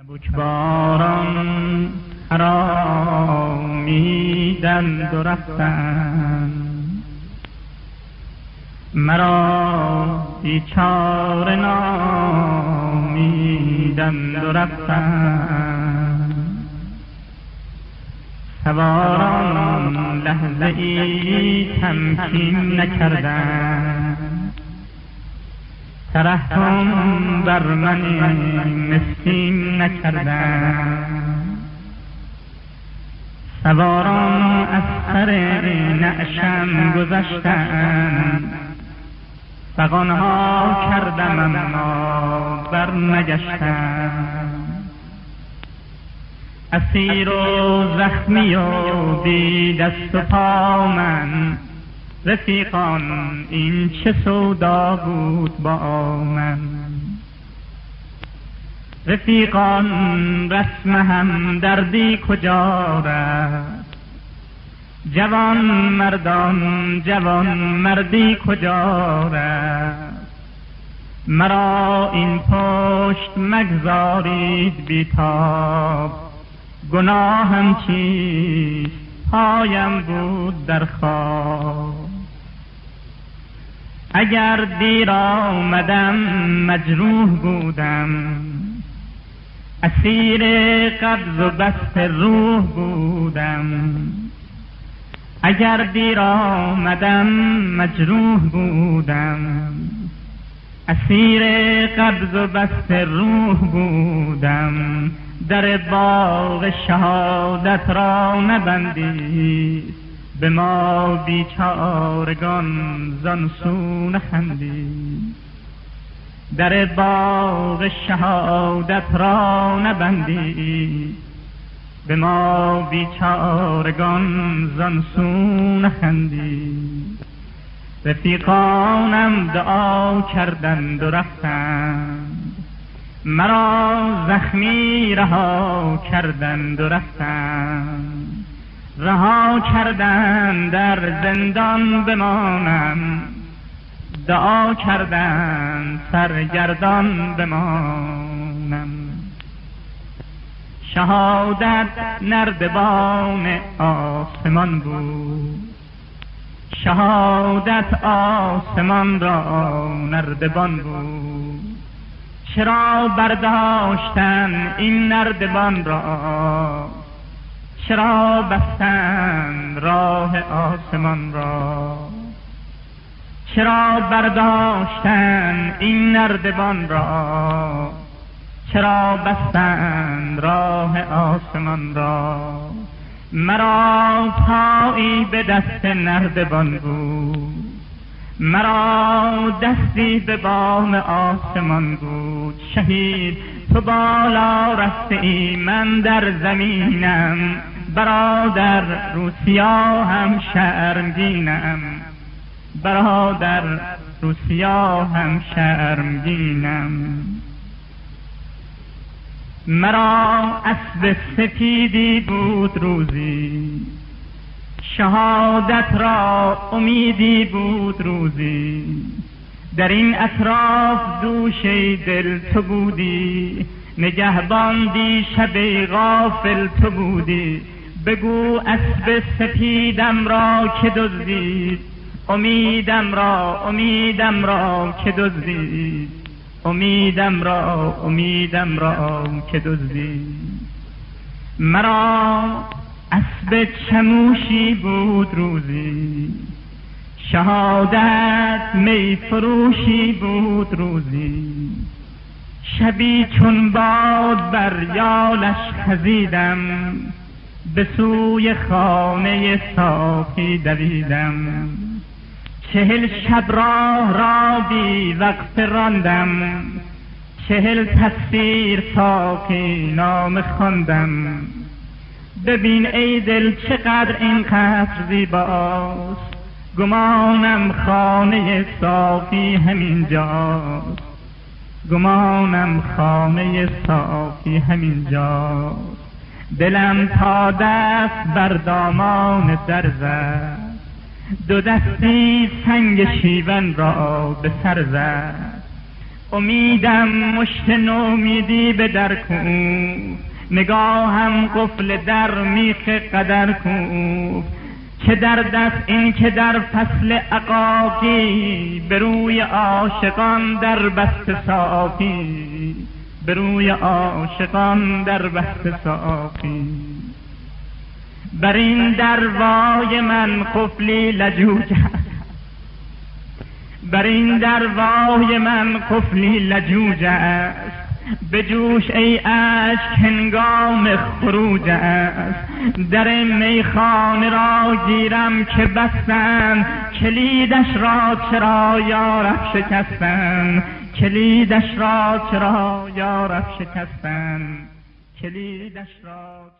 سبکباران خرامیدند و رفتند، مرا بیچاره نامیدند و رفتند. سواران لحظه ای تمکین نکردند، ترحم بر من مسکین نکردند. سواران از سر نعشم گذشتند، فغانها کردم اما بر نگشتند. اسیر و زخمی و بی دست و پا من، رفیقان این چه سودا بود با من. رفیقان رسم همدردی کجا رفت، جوان مردی کجا رفت. مرا این پشت مگذارید بیتاب، گناهم چیست پایم بود در خواب. اگر دیر آمدم مجروح بودم، اسیر قبض و بسط روح بودم. اگر دیر آمدم مجروح بودم، اسیر قبض و بسط روح بودم. در باغ شهادت را نبندید، به ما بیچارگان زان سو نخندید. در باغ شهادت را نبندید، به ما بیچارگان زان سو نخندید. رفیقانم دعا کردند و رفتند، مرا زخمی رها کردند و رفتند. رها کردند در زندان بمانم، دعا کردند سرگردان بمانم. شهادت نردبان آسمان بود، شهادت آسمان را نردبان بود. چرا برداشتن این نردبان را، چرا بستند راه آسمان را. چرا برداشتند این نردبان را، چرا بستند راه آسمان را. مرا پایی به دست نردبان بود، مرا دستی به بام آسمان بود. شهید تو بالا رفته ای، من در زمینم. برادر روسیا هم شرمگینم، برادر روسیا هم شرمگینم. مرا اسب سفیدی بود روزی، شهادت را امیدی بود روزی. در این اطراف دوشه دل تو بودی، نگهبان دی شب غافل تو بودی. بگو اسب سفیدم را که دزدید، امیدم را که دزدید. امیدم را که دزدید. مرا اسب چموشی بود روزی، شهادت می فروشی بود روزی. شبی چون باد بر یالش خزیدم، به سوی خانه صافی دویدم. 40 شب را بی وقت راندم، 40 تفسیر صافی نام خواندم. ببین ای دل چقدر اینقدر زیباست، گمانم خانه صافی همین جاست. گمانم خانه صافی همین جاست. دلم تا دست بر دامان در زد، دو دستی سنگ شیون را به سر زد. امیدم مشت نومیدی به در کوب، نگاهم قفل در میخ قدر کوب. چه درد است این که در فصل عقاقی، به روی عاشقان در بست صافی، به روی عاشقان در بست صافی. بر این دروای من قفلی لجوج است، بر این دروای من قفلی لجوج است. بجوش ای اشک هنگام خروج است، در میخانه را گیرم که بستند، کلیدش را چرا یارب شکستند، کلیدش را چرا یارب شکستند، کلیدش را